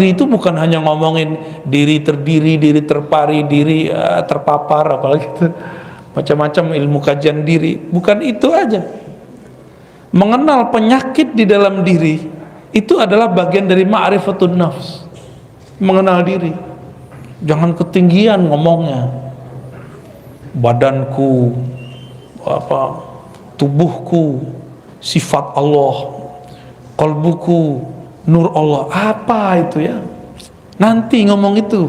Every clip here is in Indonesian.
Itu bukan hanya ngomongin diri terdiri, diri terpari, diri terpapar, apalagi itu macam-macam ilmu kajian diri. Bukan itu aja. Mengenal penyakit di dalam diri itu adalah bagian dari ma'rifatun nafs. Mengenal diri. Jangan ketinggian ngomongnya. Badanku, tubuhku, sifat Allah, qalbuku, nur Allah. Apa itu ya? Nanti ngomong itu.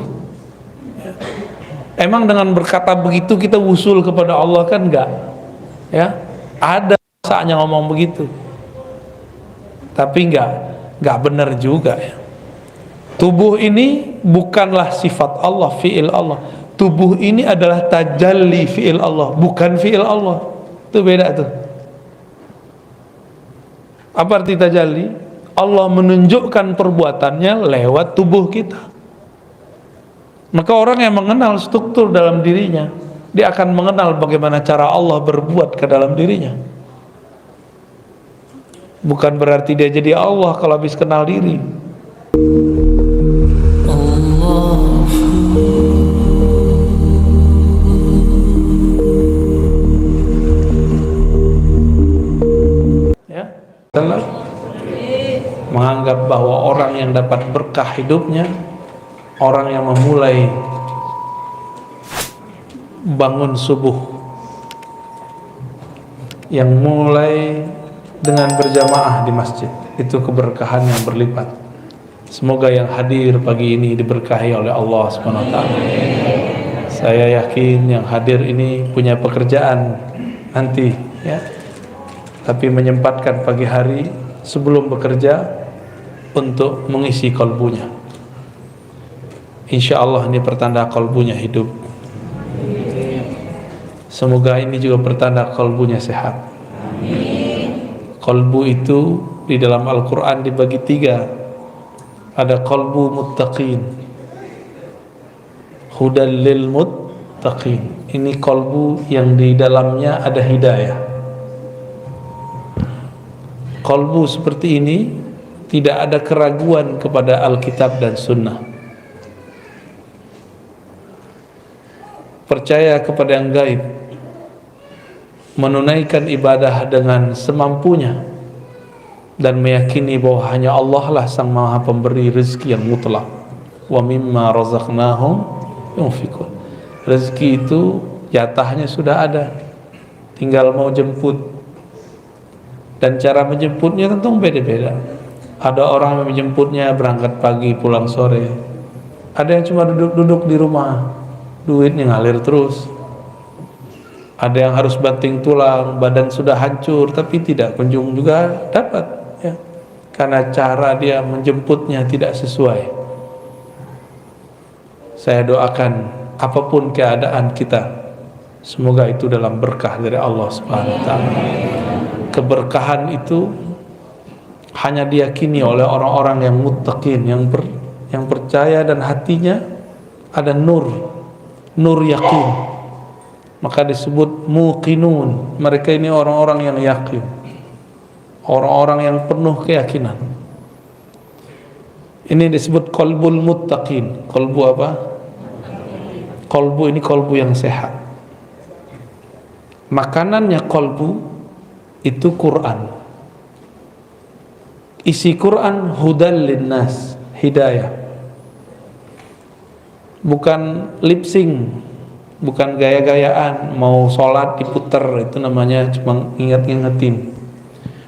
Emang dengan berkata begitu kita wusul kepada Allah kan enggak? Ya, ada saatnya ngomong begitu. Tapi enggak benar juga ya. Tubuh ini bukanlah sifat Allah, fi'il Allah. Tubuh ini adalah tajalli fi'il Allah, bukan fi'il Allah. Itu beda tuh. Apa arti tajalli? Allah menunjukkan perbuatannya lewat tubuh kita. Maka orang yang mengenal struktur dalam dirinya, dia akan mengenal bagaimana cara Allah berbuat ke dalam dirinya. Bukan berarti dia jadi Allah kalau habis kenal diri. Ya, adalah menganggap bahwa orang yang dapat berkah hidupnya, orang yang memulai bangun subuh, yang mulai dengan berjamaah di masjid, itu keberkahan yang berlipat. Semoga yang hadir pagi ini diberkahi oleh Allah SWT. Saya yakin yang hadir ini punya pekerjaan nanti ya, tapi menyempatkan pagi hari sebelum bekerja untuk mengisi kalbunya. Insya Allah ini pertanda kalbunya hidup. Semoga ini juga pertanda kalbunya sehat. Kalbu itu di dalam Al-Quran dibagi 3. Ada kalbu muttaqin, hudal lil muttaqin. Ini kalbu yang di dalamnya ada hidayah. Kalbu seperti ini tidak ada keraguan kepada Alkitab dan Sunnah. Percaya kepada yang gaib, menunaikan ibadah dengan semampunya, dan meyakini bahwa hanya Allah lah sang maha pemberi rezeki yang mutlak. Wa mimma razaqnahum yunfikun. Rezeki itu jatahnya sudah ada, tinggal mau jemput. Dan cara menjemputnya tentu beda-beda. Ada orang yang menjemputnya berangkat pagi pulang sore, ada yang cuma duduk-duduk di rumah, duitnya ngalir terus. Ada yang harus banting tulang, badan sudah hancur tapi tidak kunjung juga dapat ya, karena cara dia menjemputnya tidak sesuai. Saya doakan apapun keadaan kita, semoga itu dalam berkah dari Allah Subhanahu wa taala. Keberkahan itu hanya diyakini oleh orang-orang yang muttaqin, yang percaya dan hatinya ada nur yakin. Maka disebut muqinun. Mereka ini orang-orang yang yakin, orang-orang yang penuh keyakinan. Ini disebut qalbul muttaqin. Qalbu apa? Qalbu ini qalbu yang sehat. Makanannya qalbu itu Quran. Isi Quran hudal linnas, hidayah. Bukan lip sync, bukan gaya-gayaan, mau sholat diputer, itu namanya cuma ingat-ingetin.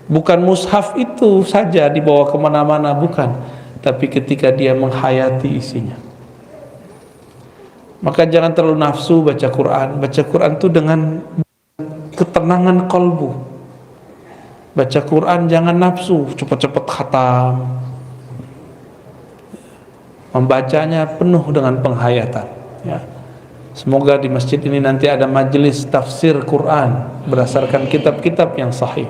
Bukan mushaf itu saja dibawa kemana-mana, bukan. Tapi ketika dia menghayati isinya. Maka jangan terlalu nafsu baca Quran. Baca Quran itu dengan ketenangan kalbu. Baca Quran jangan nafsu, cepat-cepat khatam. Membacanya penuh dengan penghayatan ya. Semoga di masjid ini nanti ada majelis tafsir Quran berdasarkan kitab-kitab yang sahih,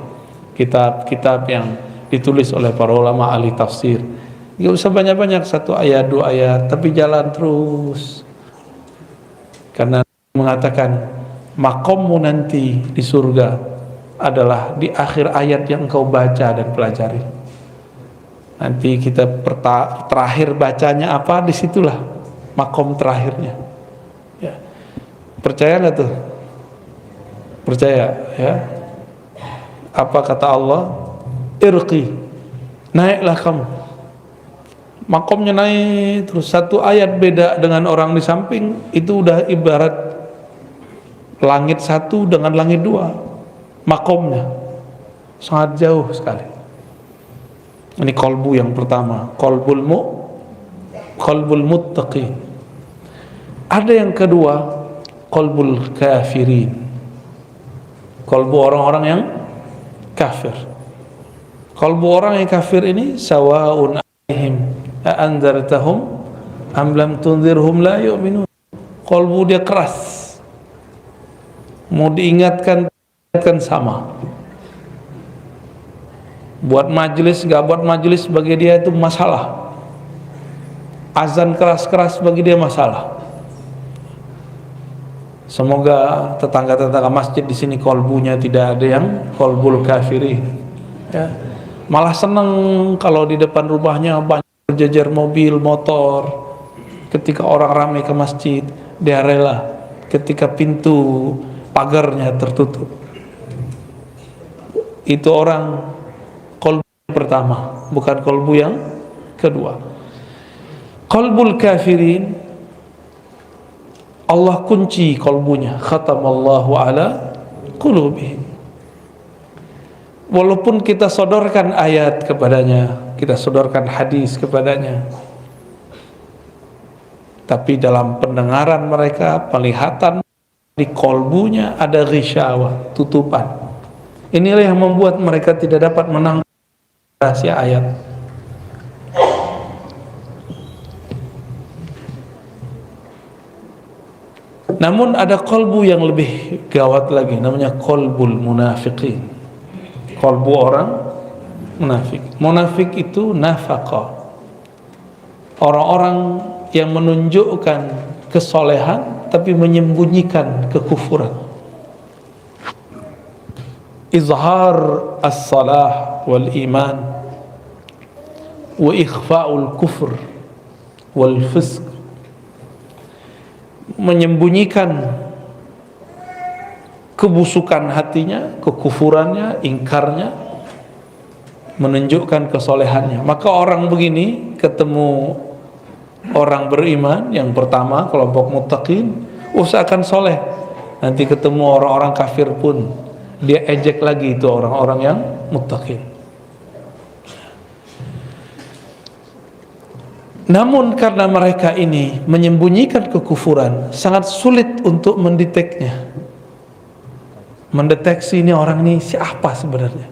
kitab-kitab yang ditulis oleh para ulama ahli tafsir. Gak usah banyak-banyak, 1 ayat 2 ayat, tapi jalan terus. Karena mengatakan makommu nanti di surga adalah di akhir ayat yang engkau baca dan pelajari. Nanti kita terakhir bacanya apa, disitulah makom terakhirnya. Ya. Percaya nggak tuh? Percaya ya. Apa kata Allah? Irqi, naiklah kamu. Makomnya naik terus, satu ayat beda dengan orang di samping, itu udah ibarat langit satu dengan langit dua. Makomnya sangat jauh sekali. Ini kolbu yang pertama, kolbul muttaqin. Ada yang kedua, kolbul kafirin, kolbu orang-orang yang kafir. Kolbu orang yang kafir ini sawaun alaihim a'anzartahum am lam tunzirhum la yu'minun. Kolbu dia keras, mau diingatkan sama. Buat majelis gak buat majelis, bagi dia itu masalah. Azan keras-keras bagi dia masalah. Semoga tetangga-tetangga masjid di sini kolbunya tidak ada yang kolbul kafirin. Ya. Malah senang kalau di depan rumahnya banyak berjejer mobil, motor. Ketika orang ramai ke masjid, dia rela. Ketika pintu pagarnya tertutup, itu orang kolbu pertama, bukan kolbu yang kedua. Kolbul kafirin, Allah kunci kolbunya, khatamallahu ala qulubihim. Walaupun kita sodorkan ayat kepadanya, kita sodorkan hadis kepadanya, tapi dalam pendengaran mereka, penglihatan, di kolbunya ada ghisyawah, tutupan. Inilah yang membuat mereka tidak dapat menangkap rahasia ayat. Namun ada kolbu yang lebih gawat lagi, namanya kolbul munafiqin, kolbu orang munafik. Munafik itu nafaqah, orang-orang yang menunjukkan kesolehan tapi menyembunyikan kekufuran. Izhar as-salah wal iman wa ikhfa'ul kufr wal fisq, menyembunyikan kebusukan hatinya, kekufurannya, ingkarnya, menunjukkan kesolehannya. Maka orang begini ketemu orang beriman yang pertama, kelompok muttaqin, usahakan soleh. Nanti ketemu orang-orang kafir pun dia ejek lagi itu orang-orang yang muttaqin. Namun karena mereka ini menyembunyikan kekufuran, sangat sulit untuk mendeteksi ini orang ini siapa sebenarnya.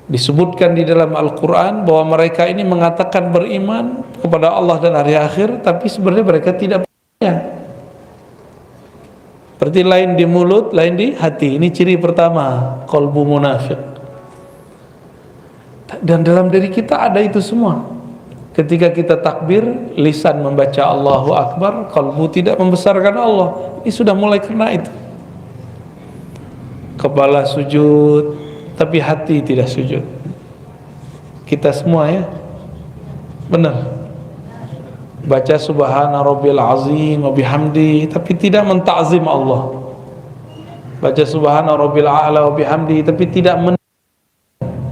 Disebutkan di dalam Al-Quran bahwa mereka ini mengatakan beriman kepada Allah dan hari akhir, tapi sebenarnya mereka tidak percaya. Seperti lain di mulut, lain di hati. Ini ciri pertama, qalbu munafik. Dan dalam diri kita ada itu semua. Ketika kita takbir, lisan membaca Allahu Akbar, qalbu tidak membesarkan Allah. Ini sudah mulai kena itu. Kepala sujud, tapi hati tidak sujud. Kita semua ya, benar. Baca subhana rabbil azim wa bihamdi, tapi tidak mentakzim Allah. Baca subhana rabbil a'la wa bihamdi, tapi tidak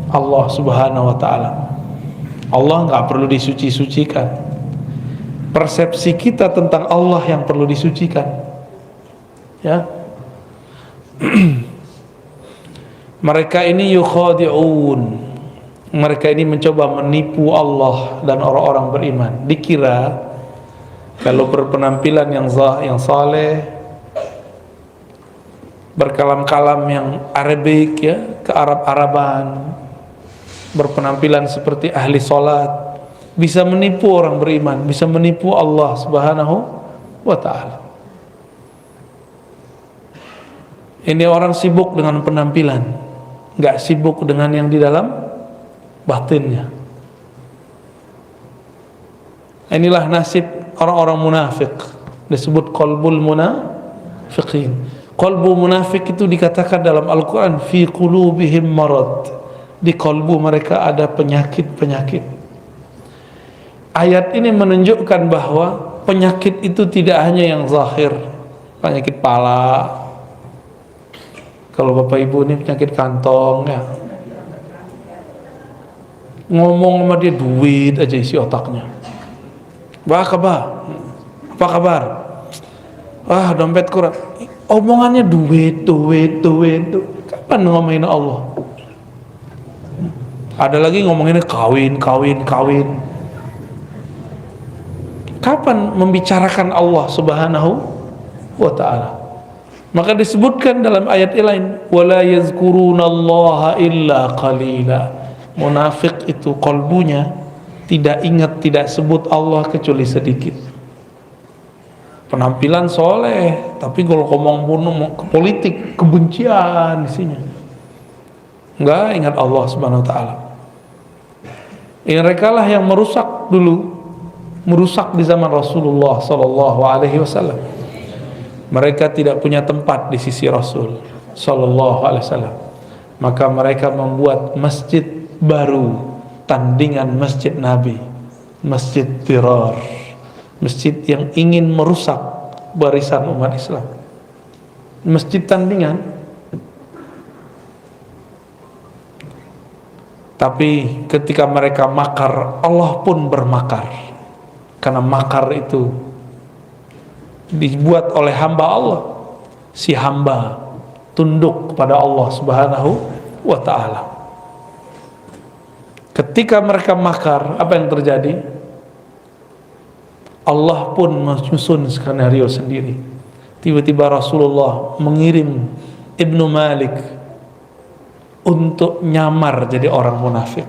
Allah subhanahu wa ta'ala. Allah nggak perlu disuci-sucikan. Persepsi kita tentang Allah yang perlu disucikan. Ya. Mereka ini yukhadi'un, mereka ini mencoba menipu Allah dan orang-orang beriman. Dikira kalau berpenampilan yang saleh, berkalam-kalam yang Arabik ya, ke Arab-Araban, berpenampilan seperti ahli salat, bisa menipu orang beriman, bisa menipu Allah subhanahu wa ta'ala. Ini orang sibuk dengan penampilan, nggak sibuk dengan yang di dalam batinnya. Inilah nasib orang-orang munafik, disebut qalbul munafiqin. Qalbu munafik itu dikatakan dalam Al-Quran, fi qulubihim marad, di kalbu mereka ada penyakit-penyakit. Ayat ini menunjukkan bahwa penyakit itu tidak hanya yang zahir, penyakit pala. Kalau bapak ibu ini penyakit kantong ya, ngomong sama dia duit aja isi otaknya. Apa kabar? Ah, dompet kurang. Omongannya duit. Kapan ngomongin Allah? Ada lagi ngomonginnya kawin. Kapan membicarakan Allah Subhanahu wa ta'ala? Maka disebutkan dalam ayat lain, wala yazkurunallaha illa qalila. Munafik itu kalbunya tidak ingat, tidak sebut Allah kecuali sedikit. Penampilan soleh, tapi kalau ngomong ke politik, kebencian isinya. Enggak ingat Allah Subhanahu wa ta'ala. Mereka lah yang merusak di zaman Rasulullah sallallahu alaihi wasallam. Mereka tidak punya tempat di sisi Rasul sallallahu alaihi wasallam. Maka mereka membuat masjid baru, tandingan masjid Nabi, masjid Dirar, masjid yang ingin merusak barisan umat Islam, masjid tandingan. Tapi ketika mereka makar, Allah pun bermakar, karena makar itu dibuat oleh hamba Allah. Si hamba tunduk kepada Allah Subhanahu wa ta'ala. Ketika mereka makar, apa yang terjadi? Allah pun menyusun skenario sendiri. Tiba-tiba Rasulullah mengirim Ibnu Malik untuk nyamar jadi orang munafik.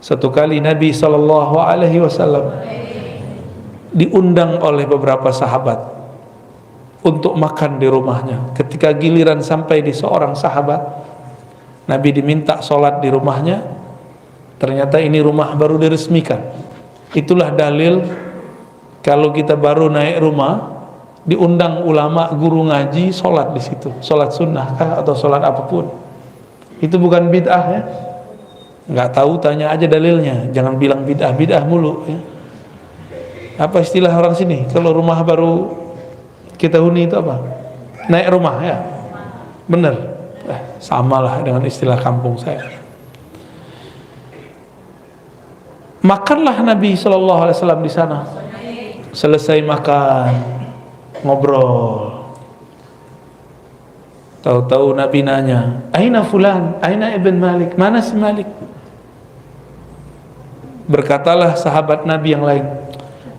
Satu kali Nabi SAW diundang oleh beberapa sahabat untuk makan di rumahnya. Ketika giliran sampai di seorang sahabat, Nabi diminta sholat di rumahnya. Ternyata ini rumah baru diresmikan. Itulah dalil kalau kita baru naik rumah, diundang ulama, guru ngaji, sholat di situ. Sholat sunnah kah atau sholat apapun, itu bukan bid'ah ya. Nggak tahu, tanya aja dalilnya. Jangan bilang bid'ah mulu ya. Apa istilah orang sini? Kalau rumah baru kita huni itu apa? Naik rumah ya. Bener. Samalah dengan istilah kampung saya. Makanlah Nabi SAW di sana. Selesai makan, ngobrol. Tahu-tahu Nabi nanya, "Aina fulan? Aina Ibn Malik? Mana si Malik?" Berkatalah sahabat Nabi yang lain,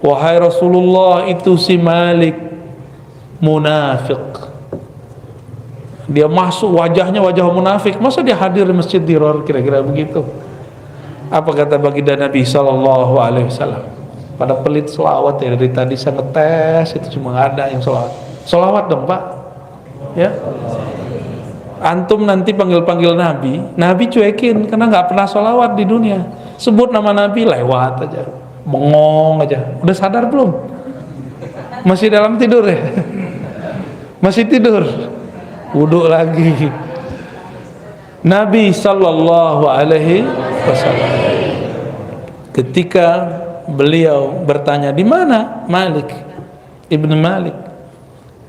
"Wahai Rasulullah, itu si Malik munafik. Dia masuk, wajahnya wajah munafik. Masa dia hadir di Masjid Dirar?" Kira-kira begitu. Apa kata baginda Nabi sallallahu alaihi wasallam? Pada pelit selawat ya, dari tadi saya ngetes itu cuma ada yang selawat. Selawat dong Pak. Ya. Antum nanti panggil-panggil Nabi cuekin karena nggak pernah selawat di dunia. Sebut nama Nabi lewat aja, bengong aja. Udah sadar belum? Masih dalam tidur ya? Masih tidur? Wudhu lagi. Nabi sallallahu alaihi wasallam ketika beliau bertanya, "Di mana Malik Ibnu Malik?"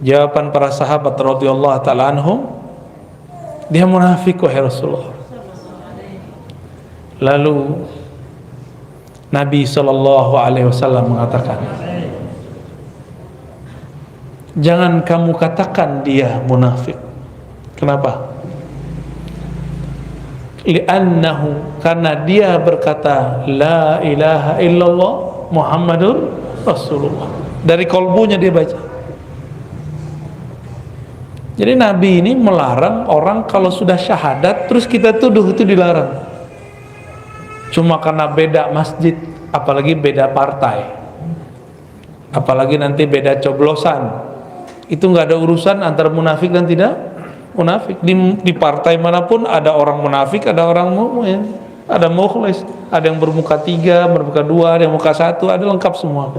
Jawaban para sahabat radhiyallahu taala anhum, "Dia munafik wahai Rasulullah." Lalu Nabi sallallahu alaihi wasallam mengatakan, "Jangan kamu katakan dia munafik." Kenapa? Li'annahu, karena dia berkata la ilaha illallah Muhammadur Rasulullah. Dari kolbunya dia baca. Jadi Nabi ini melarang orang kalau sudah syahadat terus kita tuduh, itu dilarang. Cuma karena beda masjid, apalagi beda partai, apalagi nanti beda coblosan, itu nggak ada urusan antara munafik dan tidak munafik. Di partai manapun ada orang munafik, ada orang mukmin, ada mukhlis, ada yang bermuka 3, bermuka 2, ada yang muka 1, ada lengkap semua.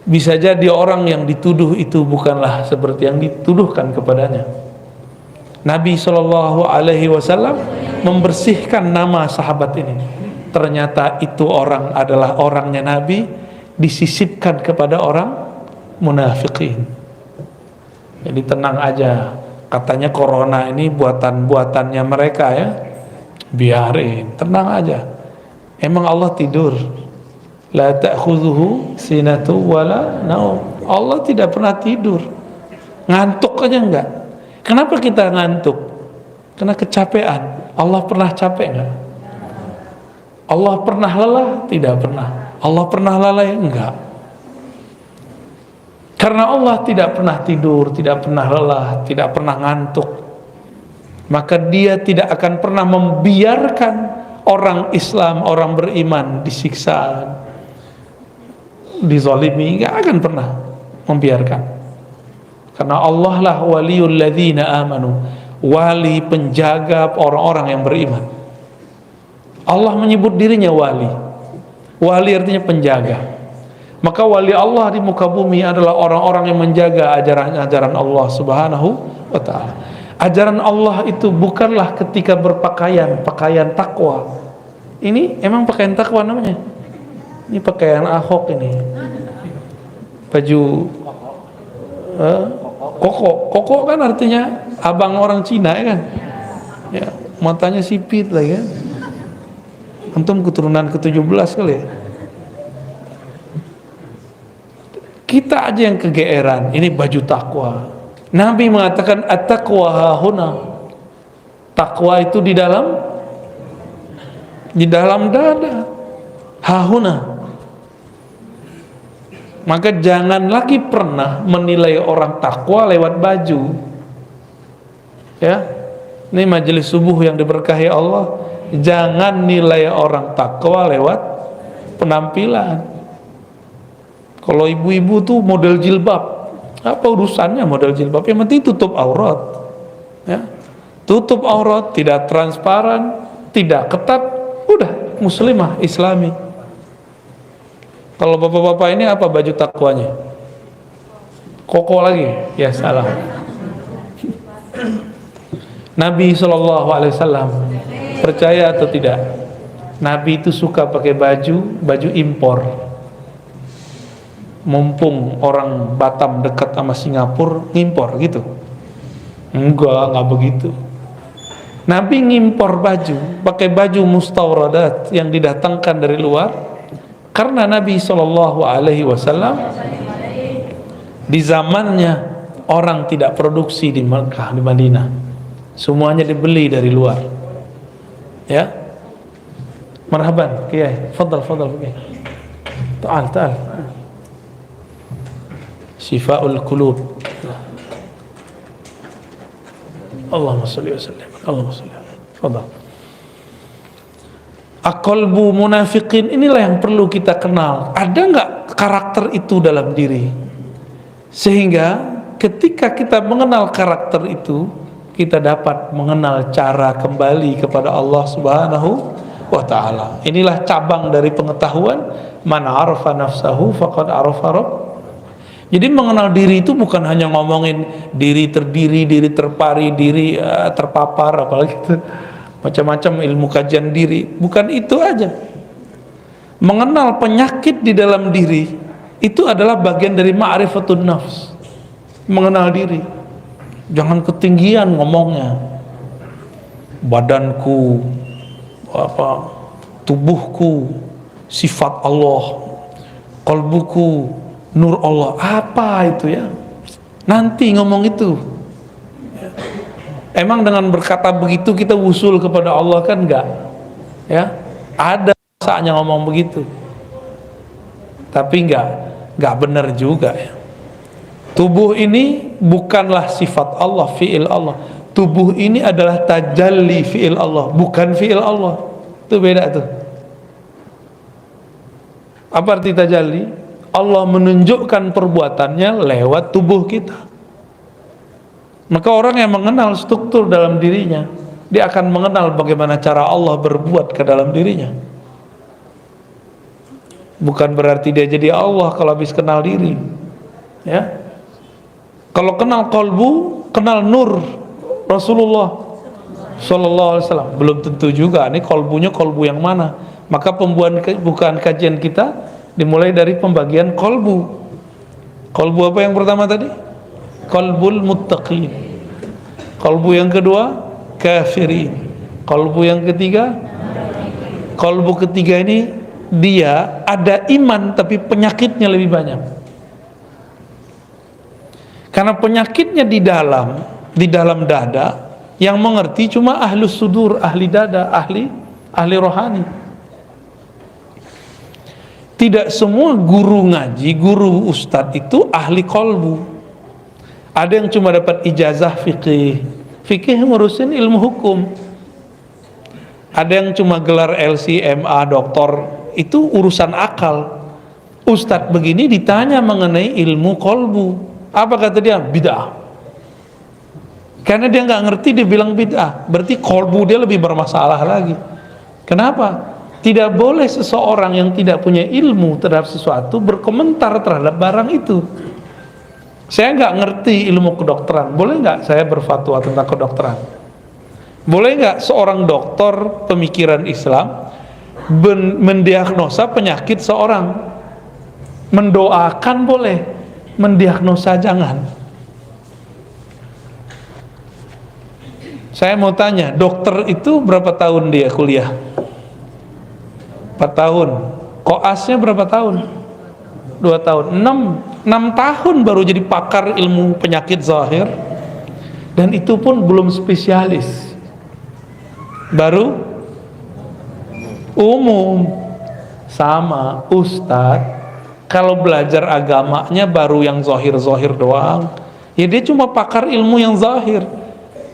Bisa jadi orang yang dituduh itu bukanlah seperti yang dituduhkan kepadanya. Nabi Shallallahu Alaihi Wasallam membersihkan nama sahabat ini. Ternyata itu orang adalah orangnya Nabi, disisipkan kepada orang munafikin. Jadi tenang aja, katanya corona ini buatan-buatannya mereka ya, biarin, tenang aja. Emang Allah tidur? La ta'khudhuhu sinatu wala naum. Allah tidak pernah tidur. Ngantuk aja enggak. Kenapa kita ngantuk? Karena kecapean. Allah pernah capek enggak? Allah pernah lelah? Tidak pernah. Allah pernah lalai? Enggak. Karena Allah tidak pernah tidur, tidak pernah lelah, tidak pernah ngantuk, maka Dia tidak akan pernah membiarkan orang Islam, orang beriman disiksa, dizalimi. Enggak akan pernah membiarkan. Karena Allah lah waliyul ladzina amanu, wali, penjaga orang-orang yang beriman. Allah menyebut dirinya wali. Wali artinya penjaga. Maka wali Allah di muka bumi adalah orang-orang yang menjaga ajaran-ajaran Allah Subhanahu wa ta'ala. Ajaran Allah itu bukanlah ketika berpakaian, pakaian takwa. Ini emang pakaian takwa namanya? Ini pakaian Ahok ini. Baju koko kan artinya abang orang Cina ya kan? Ya, matanya sipit lah ya. Antum keturunan ke-17 kali ya. Kita aja yang kegeeran, ini baju takwa. Nabi mengatakan at-taqwa hahuna. Takwa itu di dalam dada. Hahuna. Maka jangan lagi pernah menilai orang takwa lewat baju. Ya. Ini majelis subuh yang diberkahi Allah. Jangan nilai orang takwa lewat penampilan. Kalau ibu-ibu tuh model jilbab, apa urusannya model jilbab? Yang penting tutup aurat, ya. Tutup aurat, tidak transparan, tidak ketat, udah muslimah, islami. Kalau bapak-bapak ini apa baju takwanya? Koko lagi, ya salah. Nabi SAW, percaya atau tidak, Nabi itu suka pakai baju impor. Mumpung orang Batam dekat sama Singapura, ngimpor gitu. Enggak begitu. Nabi ngimpor baju, pakai baju mustawradat yang didatangkan dari luar, karena Nabi SAW di zamannya orang tidak produksi di Mekah, di Madinah, semuanya dibeli dari luar. Ya, marhaban, Kiai, fadal, Kiai. Ta'al. Syifaul qulub. Allahumma shalli wa sallim. Allahumma shalli. Fadal. Aqalbu munafiqin, inilah yang perlu kita kenal. Ada enggak karakter itu dalam diri? Sehingga ketika kita mengenal karakter itu, kita dapat mengenal cara kembali kepada Allah Subhanahu wa ta'ala. Inilah cabang dari pengetahuan. Man arafa nafsahu faqad arafa rabb. Jadi mengenal diri itu bukan hanya ngomongin diri terdiri, diri terpari, diri terpapar, apalagi itu macam-macam ilmu kajian diri. Bukan itu aja. Mengenal penyakit di dalam diri itu adalah bagian dari ma'rifatun nafs. Mengenal diri. Jangan ketinggian ngomongnya. Badanku, tubuhku, sifat Allah, qalbuku, nur Allah, apa itu ya? Nanti ngomong itu. Emang dengan berkata begitu kita wusul kepada Allah kan enggak? Ya, ada saatnya ngomong begitu. Tapi enggak benar juga ya. Tubuh ini bukanlah sifat Allah, fi'il Allah. Tubuh ini adalah tajalli fi'il Allah, bukan fi'il Allah. Itu beda tuh. Apa arti tajalli? Allah menunjukkan perbuatannya lewat tubuh kita. Maka orang yang mengenal struktur dalam dirinya, dia akan mengenal bagaimana cara Allah berbuat ke dalam dirinya. Bukan berarti dia jadi Allah kalau habis kenal diri. Ya. Kalau kenal qalbu, kenal nur, Rasulullah Sallallahu Alaihi Wasallam. Belum tentu juga ini kolbunya kolbu yang mana. Maka pembukaan kajian kita dimulai dari pembagian kolbu. Kolbu apa yang pertama tadi? Kolbul muttaqin. Kolbu yang kedua kafirin. Kolbu yang ketiga, kolbu ketiga ini dia ada iman tapi penyakitnya lebih banyak. Karena penyakitnya di dalam dada, yang mengerti cuma ahlus sudur, ahli dada, ahli rohani. Tidak semua guru ngaji, guru ustadz itu ahli kolbu. Ada yang cuma dapat ijazah fikih, fikih ngurusin ilmu hukum. Ada yang cuma gelar LC, MA, doktor, itu urusan akal. Ustadz begini ditanya mengenai ilmu kolbu, apa kata dia? Bid'ah. Karena dia nggak ngerti, dia bilang bid'ah. Berarti kolbu dia lebih bermasalah lagi. Kenapa? Tidak boleh seseorang yang tidak punya ilmu terhadap sesuatu berkomentar terhadap barang itu. Saya nggak ngerti ilmu kedokteran, boleh nggak saya berfatwa tentang kedokteran? Boleh nggak seorang dokter pemikiran Islam mendiagnosa penyakit seorang? Mendoakan boleh, mendiagnosa jangan. Saya mau tanya, dokter itu berapa tahun dia kuliah? 4 tahun. Koasnya berapa tahun? 2 tahun. 6 tahun baru jadi pakar ilmu penyakit zahir. Dan itu pun belum spesialis. Baru umum. Sama ustadz, kalau belajar agamanya baru yang zahir-zahir doang. Ya dia cuma pakar ilmu yang zahir.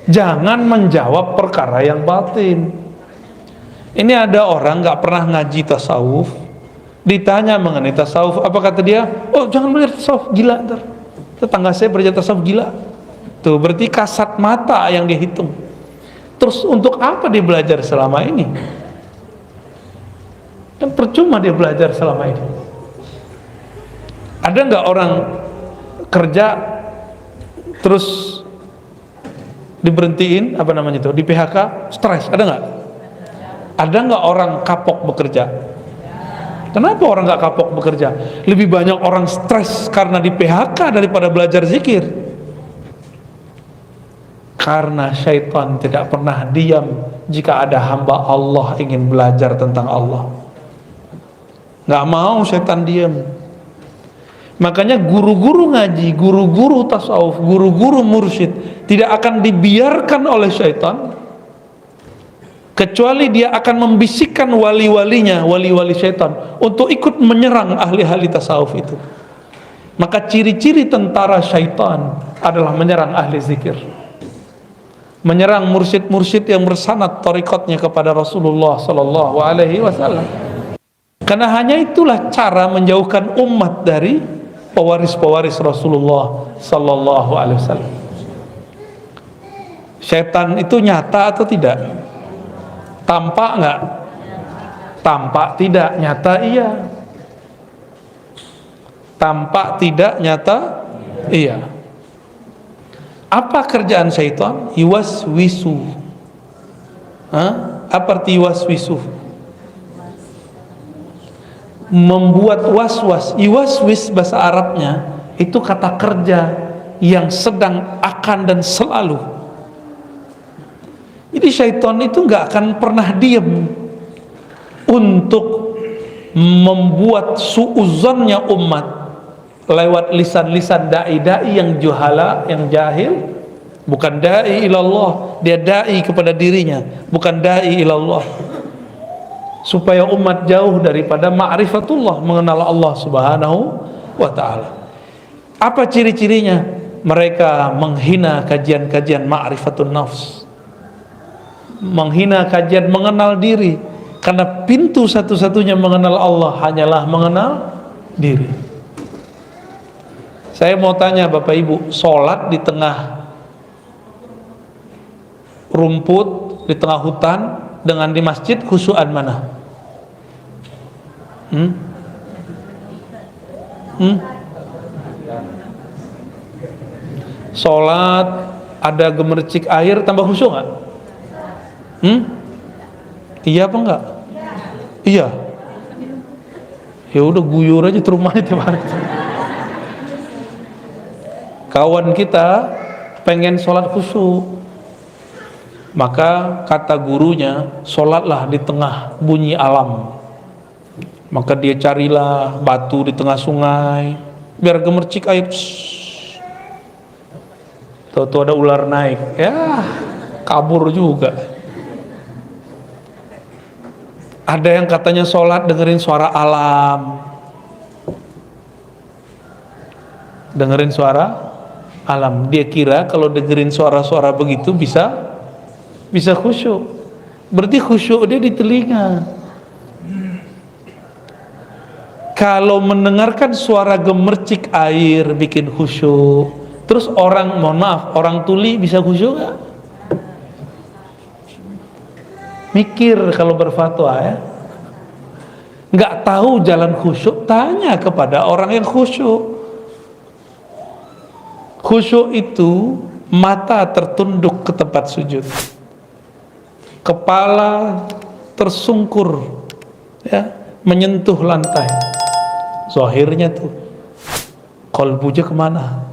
Jangan menjawab perkara yang batin. Ini ada orang nggak pernah ngaji tasawuf, ditanya mengenai tasawuf, apa kata dia? Oh, jangan belajar tasawuf, gila ntar. Tetangga saya belajar tasawuf, gila. Tuh berarti kasat mata yang dihitung. Terus untuk apa dia belajar selama ini? Kan percuma dia belajar selama ini. Ada nggak orang kerja terus diberhentiin, apa namanya itu, di PHK, stres, ada nggak? Ada nggak orang kapok bekerja? Kenapa orang nggak kapok bekerja? Lebih banyak orang stres karena di PHK daripada belajar zikir. Karena syaitan tidak pernah diam jika ada hamba Allah ingin belajar tentang Allah. Nggak mau syaitan diam. Makanya guru-guru ngaji, guru-guru tasawuf, guru-guru mursyid tidak akan dibiarkan oleh syaitan, kecuali dia akan membisikkan wali-walinya, wali-wali syaitan, untuk ikut menyerang ahli-ahli tasawuf itu. Maka ciri-ciri tentara syaitan adalah menyerang ahli zikir, menyerang mursyid-mursyid yang bersanad tarikatnya kepada Rasulullah Sallallahu Alaihi Wasallam. Karena hanya itulah cara menjauhkan umat dari pewaris-pewaris Rasulullah Sallallahu Alaihi Wasallam. Setan itu nyata atau tidak? Tampak nggak? Tampak tidak, nyata iya. Tampak tidak, nyata iya. Apa kerjaan syaitan? Yuwaswisu. Apa arti yuwaswisu? Membuat was-was. Yuwaswis bahasa Arabnya itu kata kerja yang sedang, akan, dan selalu. Jadi syaitan itu nggak akan pernah diam untuk membuat suuzonnya umat lewat lisan-lisan dai-dai yang juhala, yang jahil. Bukan dai ilallah, dia dai kepada dirinya, bukan dai ilallah, supaya umat jauh daripada ma'rifatullah, mengenal Allah Subhanahu wa ta'ala. Apa ciri-cirinya? Mereka menghina kajian-kajian ma'rifatun nafs, menghina kajian mengenal diri, karena pintu satu-satunya mengenal Allah hanyalah mengenal diri. Saya mau tanya Bapak Ibu, sholat di tengah rumput, di tengah hutan, dengan di masjid, khusyuan mana? Sholat ada gemercik air tambah khusyuk nggak? Iya apa enggak? Iya. Ya udah guyur aja terus rumahnya tiap hari. Kawan kita pengen sholat khusyuk, maka kata gurunya, sholatlah di tengah bunyi alam. Maka dia carilah batu di tengah sungai, biar gemercik air. Tahu-tahu ada ular naik, ya kabur juga. Ada yang katanya sholat dengerin suara alam, dengerin suara alam. Dia kira kalau dengerin suara-suara begitu bisa khusyuk. Berarti khusyuk dia di telinga. Kalau mendengarkan suara gemercik air bikin khusyuk, terus orang, mohon maaf, orang tuli bisa khusyuk gak? Mikir kalau berfatwa ya. Nggak tahu jalan khusyuk, tanya kepada orang yang khusyuk. Khusyuk itu mata tertunduk ke tempat sujud, kepala tersungkur ya, menyentuh lantai. Zahirnya tuh kolbunya kemana?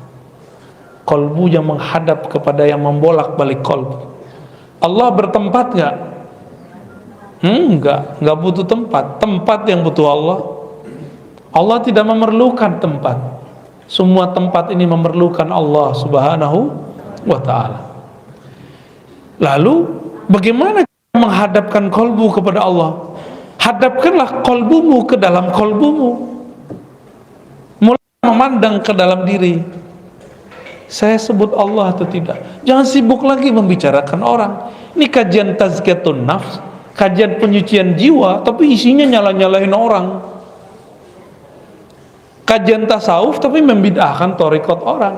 Kolbunya menghadap kepada yang membolak-balik kolbu. Allah bertempat gak? Enggak butuh tempat. Tempat yang butuh Allah. Allah tidak memerlukan tempat. Semua tempat ini memerlukan Allah subhanahu wa ta'ala. Lalu bagaimana menghadapkan kolbu kepada Allah? Hadapkanlah kolbumu ke dalam kolbumu, mulai memandang ke dalam diri. Saya sebut Allah atau tidak? Jangan sibuk lagi membicarakan orang. Ini kajian tazkiyatun nafs, kajian penyucian jiwa, tapi isinya nyala-nyalahin orang. Kajian tasawuf tapi membid'ahkan thariqat orang.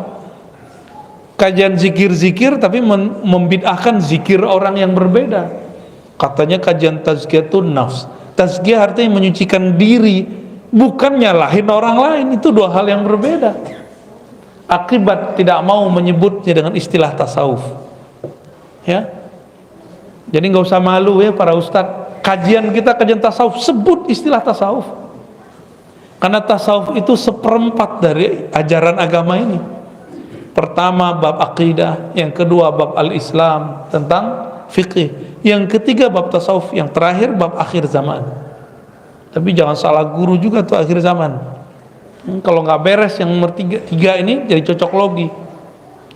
Kajian zikir-zikir tapi membid'ahkan zikir orang yang berbeda. Katanya kajian tazkiyatun nafs. Tazkiyah artinya menyucikan diri, bukan nyalahin orang lain. Itu dua hal yang berbeda. Akibat tidak mau menyebutnya dengan istilah tasawuf. Ya. Jadi nggak usah malu ya para ustadz. Kajian kita kajian tasawuf, sebut istilah tasawuf. Karena tasawuf itu seperempat dari ajaran agama ini. Pertama bab akidah, yang kedua bab al-Islam tentang fikih, yang ketiga bab tasawuf, yang terakhir bab akhir zaman. Tapi jangan salah guru juga tuh akhir zaman. Kalau nggak beres yang nomor tiga ini jadi cocok logi,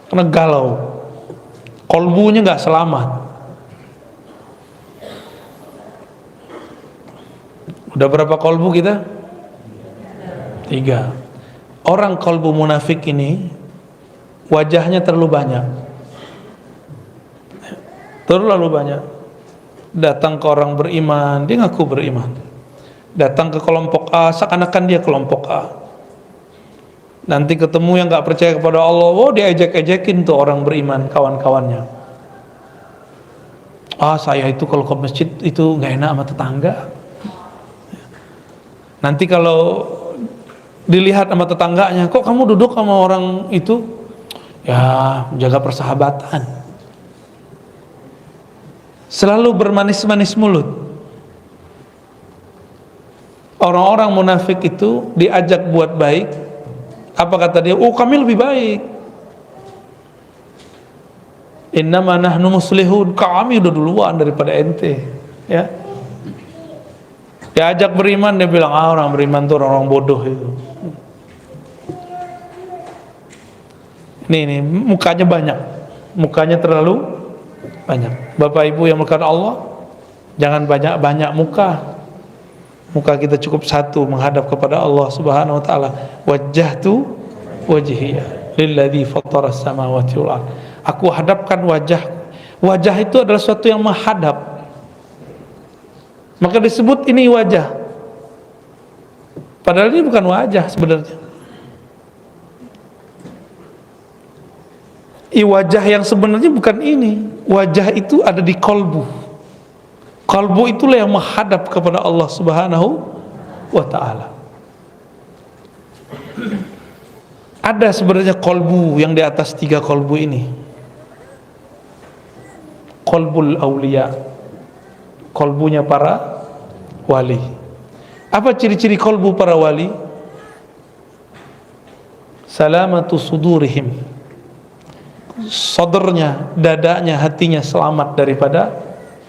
karena galau, kolbunya nggak selamat. Udah berapa kolbu kita? 3. Orang kolbu munafik ini wajahnya terlalu banyak, terlalu banyak. Datang ke orang beriman, dia ngaku beriman. Datang ke kelompok A, seakan-akan dia kelompok A. Nanti ketemu yang nggak percaya kepada Allah, oh dia ejek-ejekin tuh orang beriman, kawan-kawannya. Saya itu kalau ke masjid itu nggak enak sama tetangga. Nanti kalau dilihat sama tetangganya, kok kamu duduk sama orang itu? Ya, jaga persahabatan. Selalu bermanis-manis mulut. Orang-orang munafik itu diajak buat baik, apa kata dia? Oh, kami lebih baik. Innama nahnu muslihun, kami udah duluan daripada ente. Ya. Diajak beriman, dia bilang, orang beriman itu orang-orang bodoh itu. Nih, mukanya banyak, mukanya terlalu banyak. Bapak Ibu yang melakukan Allah, jangan banyak-banyak muka. Muka kita cukup satu, menghadap kepada Allah Subhanahu wa taala. Wajjahtu wajhiya lilladzi fattaras samawati wal ardh. Aku hadapkan wajah. Wajah itu adalah sesuatu yang menghadap. Maka disebut ini wajah. Padahal ini bukan wajah sebenarnya. Wajah yang sebenarnya bukan ini. Wajah itu ada di kolbu. Kolbu itulah yang menghadap kepada Allah Subhanahu wa ta'ala. Ada sebenarnya kolbu yang di atas 3 kolbu ini. qalbul aulia, kolbunya para wali. Apa ciri-ciri kolbu para wali? Salamatu sudurihim, sodornya, dadanya, hatinya selamat daripada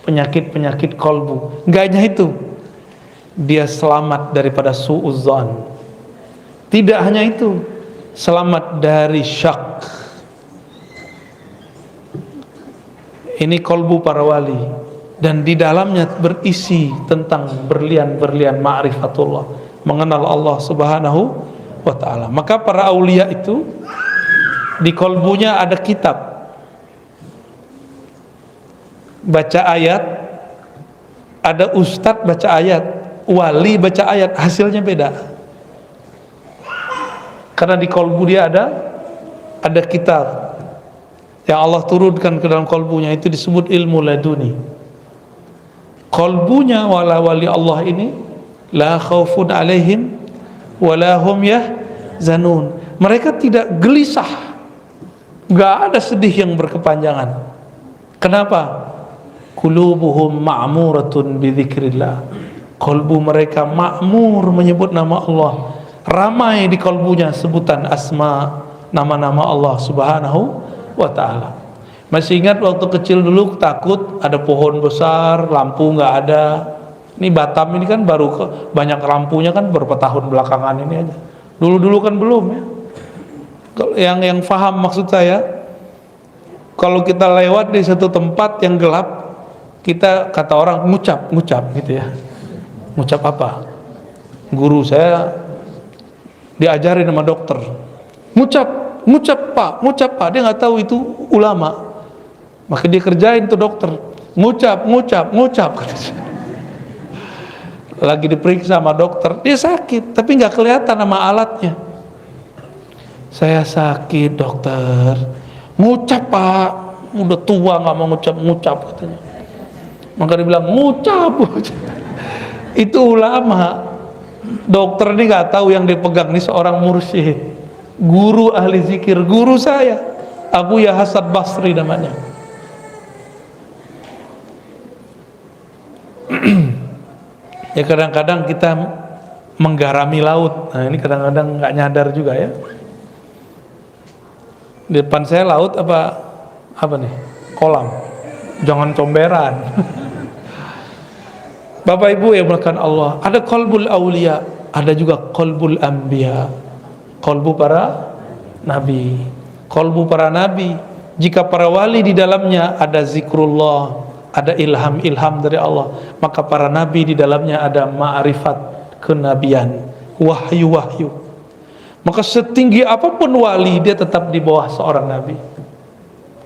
penyakit-penyakit kolbu. Enggak hanya itu, dia selamat daripada su'uzzan. Tidak hanya itu, selamat dari syak. Ini kolbu para wali, dan di dalamnya berisi tentang berlian-berlian ma'rifatullah, mengenal Allah subhanahu wa ta'ala. Maka para aulia itu di kolbunya ada kitab, baca ayat, ada ustadz baca ayat, wali baca ayat, hasilnya beda. Karena di kolbu dia ada kitab yang Allah turunkan ke dalam kolbunya, itu disebut ilmu laduni. Kolbunya wali Allah ini la khaufun alaihim wala hum yahzanun. Mereka tidak gelisah, gak ada sedih yang berkepanjangan. Kenapa? Qulubuhum ma'muratun bi dzikrillah. Kolbu mereka makmur menyebut nama Allah. Ramai di kolbunya sebutan asma, nama-nama Allah subhanahu wa ta'ala. Masih ingat waktu kecil dulu takut ada pohon besar, lampu nggak ada. Ini Batam ini kan baru banyak lampunya kan beberapa tahun belakangan ini aja. Dulu-dulu kan belum ya. Yang faham maksud saya, kalau kita lewat di satu tempat yang gelap, kita kata orang ngucap gitu ya. Ngucap apa? Guru saya diajarin sama dokter. Ngucap pak, dia nggak tahu itu ulama. Maka dia kerjain tuh dokter, ngucap. Lagi diperiksa sama dokter, dia sakit, tapi nggak kelihatan sama alatnya. Saya sakit dokter, ngucap pak, udah tua nggak mau ngucap katanya. Maka dia bilang ngucap. Itu ulama. Dokter ini nggak tahu yang dipegang ini seorang mursyid, guru ahli zikir, guru saya Abu Hasan Basri namanya. Ya kadang-kadang kita menggarami laut. Nah ini kadang-kadang nggak nyadar juga ya. Di depan saya laut apa nih? Kolam. Jangan comberan. Bapak Ibu yang melakukan Allah, ada qalbul aulia, ada juga qalbul anbiya, qalbu para nabi. Qalbu para nabi, jika para wali di dalamnya ada zikrullah, ada ilham dari Allah, maka para nabi di dalamnya ada ma'rifat kenabian, wahyu. Maka setinggi apapun wali, dia tetap di bawah seorang nabi.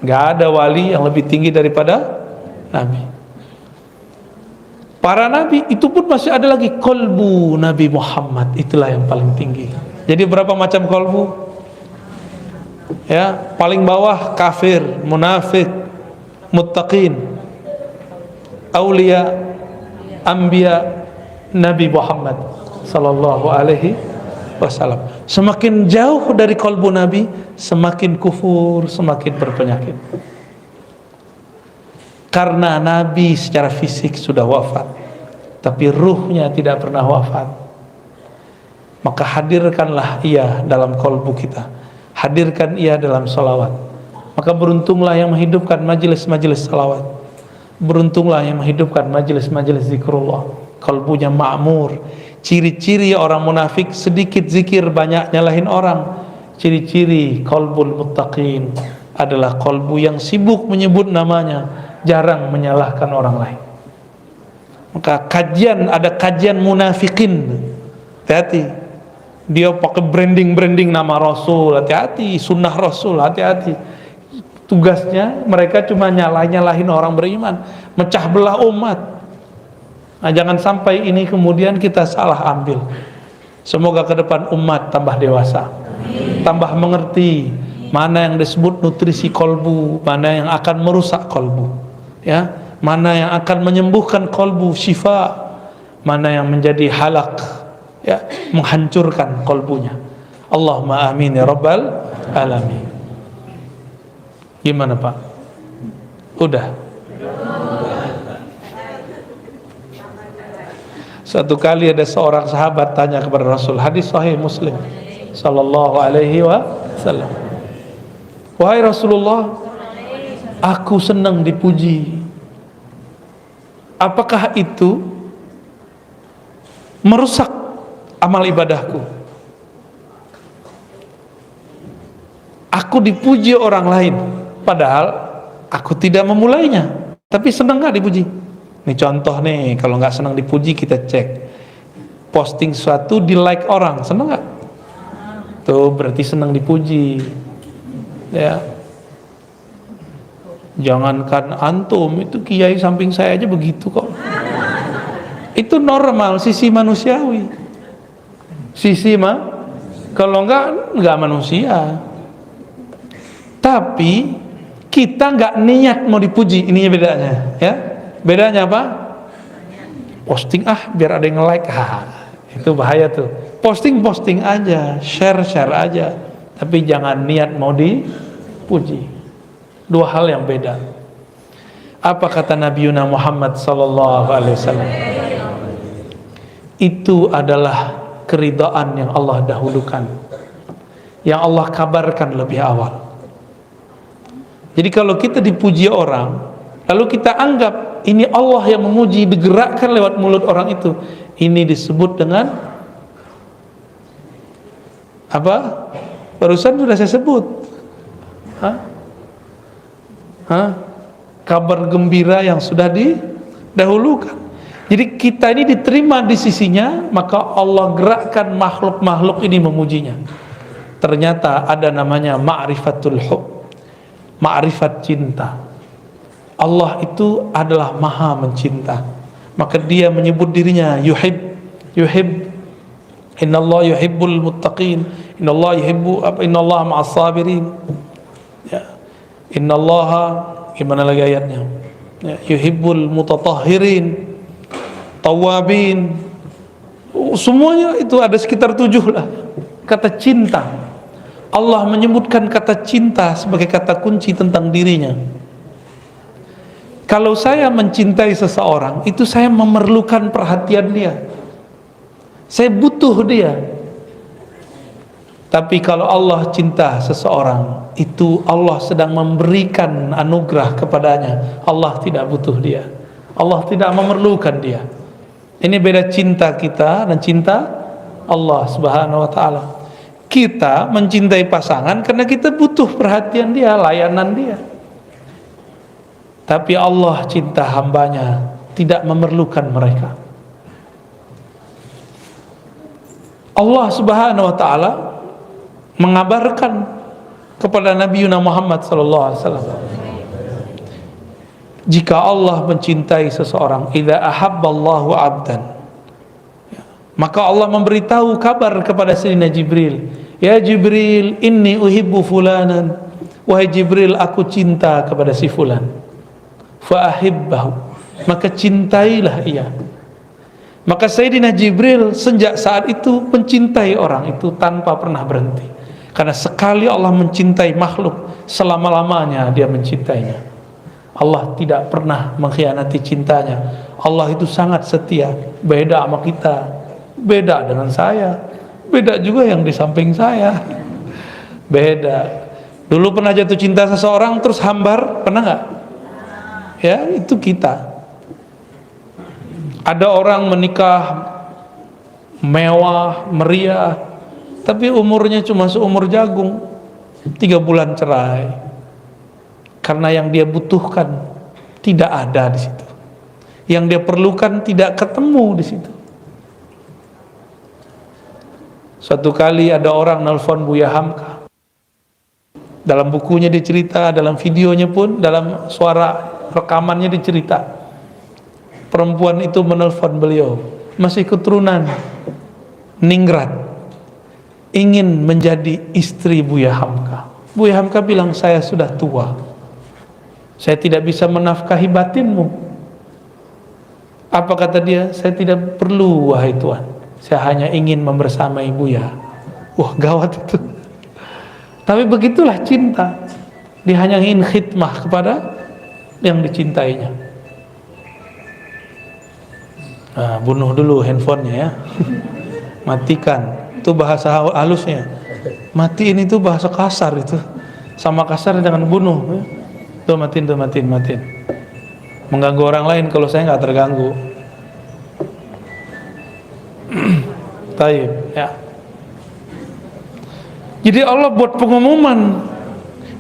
Gak ada wali yang lebih tinggi daripada nabi. Para nabi itu pun masih ada lagi kolbu Nabi Muhammad, itulah yang paling tinggi. Jadi berapa macam kolbu? Ya, paling bawah kafir, munafik, muttaqin, aulia, anbiya, Nabi Muhammad sallallahu alaihi wasallam. Semakin jauh dari kolbu Nabi, semakin kufur, semakin berpenyakit. Karena Nabi secara fisik sudah wafat, tapi ruhnya tidak pernah wafat. Maka hadirkanlah ia dalam kolbu kita, hadirkan ia dalam salawat. Maka beruntunglah yang menghidupkan majelis-majelis salawat, beruntunglah yang menghidupkan majelis-majelis zikrullah. Kolbunya ma'mur. Ciri-ciri orang munafik, sedikit zikir banyak nyalahin orang. Ciri-ciri kolbul muttaqin adalah kolbu yang sibuk menyebut namanya, jarang menyalahkan orang lain. Maka ada kajian munafikin, hati-hati. Dia pakai branding nama Rasul, hati-hati. Sunnah Rasul, hati-hati. Tugasnya mereka cuma nyalahin orang beriman, mecah belah umat. Nah, jangan sampai ini kemudian kita salah ambil. Semoga ke depan umat tambah dewasa, tambah mengerti mana yang disebut nutrisi kolbu, mana yang akan merusak kolbu, ya, mana yang akan menyembuhkan kolbu, syifa, mana yang menjadi halak, ya, menghancurkan kolbunya. Allahumma amin ya rabbal alamin. Gimana Pak? Udah? Suatu kali ada seorang sahabat tanya kepada Rasul, hadis sahih Muslim sallallahu alaihi wasallam, wahai Rasulullah, aku senang dipuji, apakah itu merusak amal ibadahku? Aku dipuji orang lain padahal aku tidak memulainya, tapi senang gak dipuji? Ini contoh nih, kalau nggak senang dipuji kita cek posting sesuatu di like orang, senang nggak? Tuh berarti senang dipuji, ya. Jangankan antum, itu kiai samping saya aja begitu kok. Itu normal, sisi manusiawi. Sisi kalau nggak manusia. Tapi kita nggak niat mau dipuji, ininya bedanya, ya. Bedanya apa? Posting biar ada yang like, itu bahaya tuh. Posting aja, share aja, tapi jangan niat mau dipuji. Dua hal yang beda. Apa kata Nabi Muhammad sallallahu alaihi wasallam? Itu adalah keridhaan yang Allah dahulukan, yang Allah kabarkan lebih awal. Jadi kalau kita dipuji orang, lalu kita anggap ini Allah yang memuji, digerakkan lewat mulut orang itu, ini disebut dengan apa? Barusan sudah saya sebut, kabar gembira yang sudah didahulukan. Jadi kita ini diterima di sisinya, maka Allah gerakkan makhluk-makhluk ini memujinya. Ternyata ada namanya ma'rifatul hub, ma'rifat cinta. Allah itu adalah maha mencinta, maka dia menyebut dirinya yuhib. Innallaha yuhibbul muttaqin, innallaha ma'as sabirin, ya. Innallaha, gimana lagi ayatnya, ya, yuhibbul mutatahhirin, tawabin. Semuanya itu ada sekitar 7 lah kata cinta. Allah menyebutkan kata cinta sebagai kata kunci tentang dirinya. Kalau saya mencintai seseorang, itu saya memerlukan perhatian dia, saya butuh dia. Tapi kalau Allah cinta seseorang, itu Allah sedang memberikan anugerah kepadanya. Allah tidak butuh dia, Allah tidak memerlukan dia. Ini beda cinta kita dan cinta Allah subhanahu wa ta'ala. Kita mencintai pasangan karena kita butuh perhatian dia, layanan dia. Tapi Allah cinta hambanya, tidak memerlukan mereka. Allah subhanahu wa ta'ala mengabarkan kepada Nabi Muhammad sallallahu alaihi wasallam, jika Allah mencintai seseorang, idza ahabballahu 'abdan, maka Allah memberitahu kabar kepada Sayyidina Jibril, ya Jibril, inni uhibbu fulanan, wahai Jibril, aku cinta kepada si fulan, fa ahibbahu, maka cintailah ia. Maka Sayyidina Jibril sejak saat itu mencintai orang itu tanpa pernah berhenti, karena sekali Allah mencintai makhluk, selama-lamanya dia mencintainya. Allah tidak pernah mengkhianati cintanya. Allah itu sangat setia. Beda sama kita, beda dengan saya, beda juga yang di samping saya, beda. Dulu pernah jatuh cinta seseorang terus hambar, pernah nggak? Ya, itu kita. Ada orang menikah mewah, meriah, tapi umurnya cuma seumur jagung, 3 bulan cerai, karena yang dia butuhkan tidak ada di situ, yang dia perlukan tidak ketemu di situ. Suatu kali ada orang nelfon Buya Hamka. Dalam bukunya dicerita, dalam videonya pun, dalam suara rekamannya dicerita, perempuan itu menelpon beliau, masih keturunan Ningrat, ingin menjadi istri Buya Hamka. Buya Hamka bilang, saya sudah tua, saya tidak bisa menafkahi batinmu. Apa kata dia? Saya tidak perlu, wahai Tuhan, saya hanya ingin membersamai Buya. Wah, gawat itu. Tapi begitulah cinta. Dia hanya ingin khidmah kepada yang dicintainya. Nah, bunuh dulu handphonenya ya. Matikan, itu bahasa halusnya. Matiin itu bahasa kasar itu. Sama kasar dengan bunuh. Tuh matiin, mengganggu orang lain kalau saya nggak terganggu. Taib ya. Jadi Allah buat pengumuman,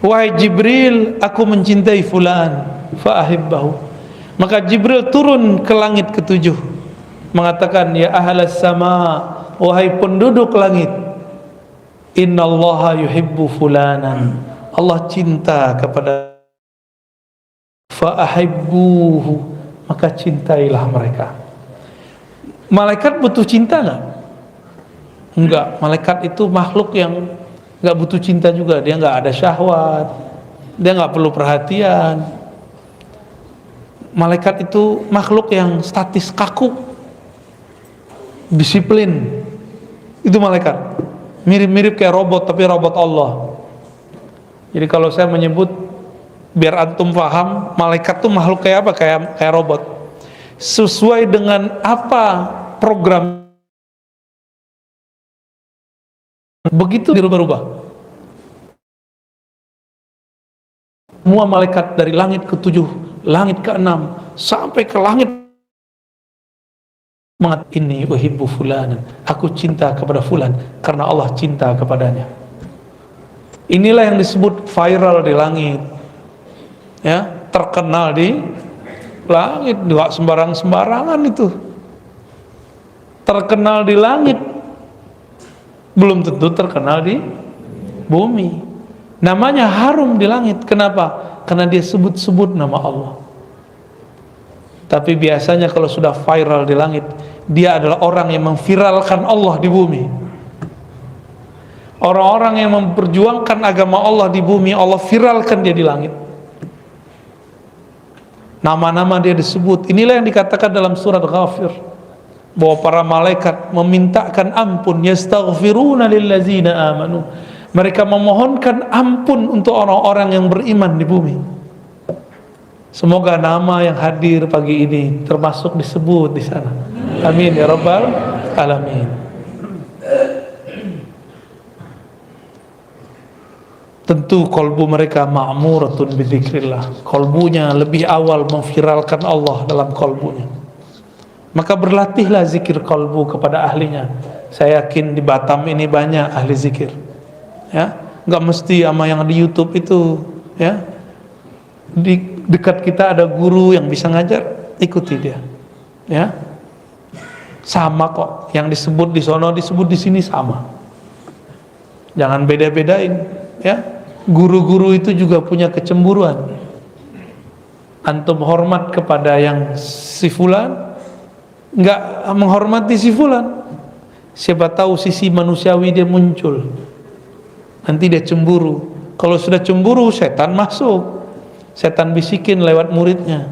wahai Jibril, aku mencintai fulan, fa ahibbahu. Maka Jibril turun ke langit ketujuh mengatakan, ya ahlas sama, wahai penduduk langit, innallaha yuhibbu fulanan, Allah cinta kepada, fa ahibbuhu, maka cintailah mereka. Malaikat butuh cinta nggak? Enggak. Malaikat itu makhluk yang nggak butuh cinta juga. Dia nggak ada syahwat, dia nggak perlu perhatian. Malaikat itu makhluk yang statis, kaku, disiplin. Itu malaikat. Mirip-mirip kayak robot, tapi robot Allah. Jadi kalau saya menyebut, biar antum paham, malaikat itu makhluk kayak apa? Kayak robot. Sesuai dengan apa program, begitu dirubah-rubah. Semua malaikat dari langit ke-7, langit ke-6, sampai ke langit, ini uhibbu fulanan, aku cinta kepada fulan karena Allah cinta kepadanya. Inilah yang disebut viral di langit, ya, terkenal di langit. Nggak sembarangan itu. Terkenal di langit belum tentu terkenal di bumi. Namanya harum di langit. Kenapa? Karena dia sebut-sebut nama Allah. Tapi biasanya kalau sudah viral di langit, dia adalah orang yang memviralkan Allah di bumi. Orang-orang yang memperjuangkan agama Allah di bumi, Allah viralkan dia di langit. Nama-nama dia disebut. Inilah yang dikatakan dalam surat Ghafir, bahwa para malaikat memintakan ampun, yastaghfiruna lillazina amanu, mereka memohonkan ampun untuk orang-orang yang beriman di bumi. Semoga nama yang hadir pagi ini termasuk disebut di sana. Amin ya rabbal alamin. Tentu kolbu mereka ma'muratun bidzikrillah. Kolbunya lebih awal memviralkan Allah dalam kolbunya. Maka berlatihlah zikir kolbu kepada ahlinya. Saya yakin di Batam ini banyak ahli zikir. Ya, nggak mesti sama yang di YouTube itu. Ya, di dekat kita ada guru yang bisa ngajar, ikuti dia. Ya, sama kok. Yang disebut di sono disebut di sini sama. Jangan beda-bedain. Ya, guru-guru itu juga punya kecemburuan. Antum hormat kepada yang si fulan, nggak menghormati si fulan, siapa tahu sisi manusiawi dia muncul, nanti dia cemburu. Kalau sudah cemburu, setan masuk, setan bisikin lewat muridnya,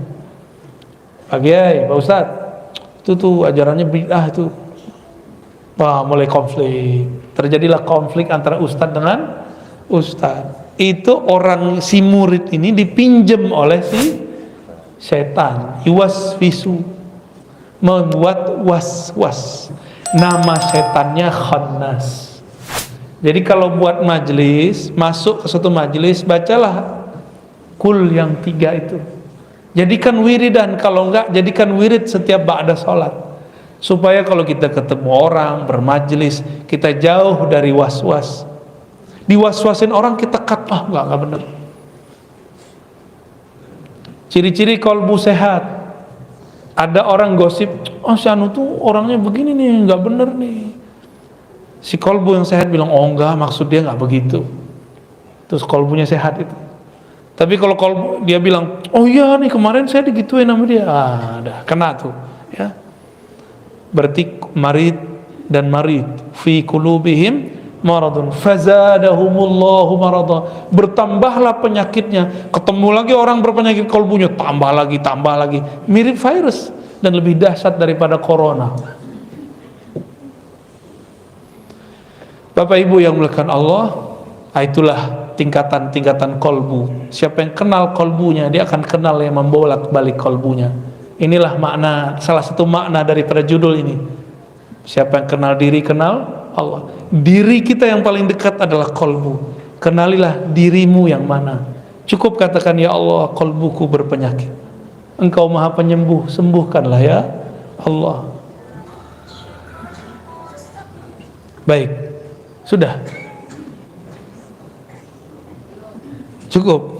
Pak Kiai, Pak Ustadz, itu tuh ajarannya bid'ah itu. Wah, mulai konflik, terjadilah konflik antara ustadz dengan ustadz. Itu orang si murid ini dipinjem oleh si setan, yuwaswisu, membuat was-was. Nama setannya Khannas. Jadi kalau buat majelis, masuk ke suatu majelis, bacalah kul yang 3 itu. Jadikan wiridan, kalau enggak jadikan wirid setiap ba'da sholat, supaya kalau kita ketemu orang bermajelis, kita jauh dari was-was. Diwas-wasin orang, kita cut, enggak benar. Ciri-ciri kolbu sehat. Ada orang gosip, si anu tuh orangnya begini nih, nggak bener nih. Si kolbu yang sehat bilang, oh enggak, maksud dia nggak begitu. Terus kolbunya sehat itu. Tapi kalau kolbu dia bilang, oh iya nih kemarin saya digituin sama dia, udah kena tuh. Ya, berarti marid dan marid fi qulubihim maradun fazadahumullahu marada, bertambahlah penyakitnya. Ketemu lagi orang berpenyakit kolbunya, tambah lagi, mirip virus dan lebih dahsyat daripada corona. Bapak Ibu yang dimuliakan Allah, Itulah tingkatan-tingkatan kolbu. Siapa yang kenal kolbunya, dia akan kenal yang membolak-balik kolbunya. Inilah makna, salah satu makna daripada judul ini. Siapa yang kenal diri, kenal Allah. Diri kita yang paling dekat adalah kolbu. Kenalilah dirimu yang mana. Cukup katakan, ya Allah, kolbuku berpenyakit. Engkau maha penyembuh, sembuhkanlah ya Allah. Baik, sudah cukup.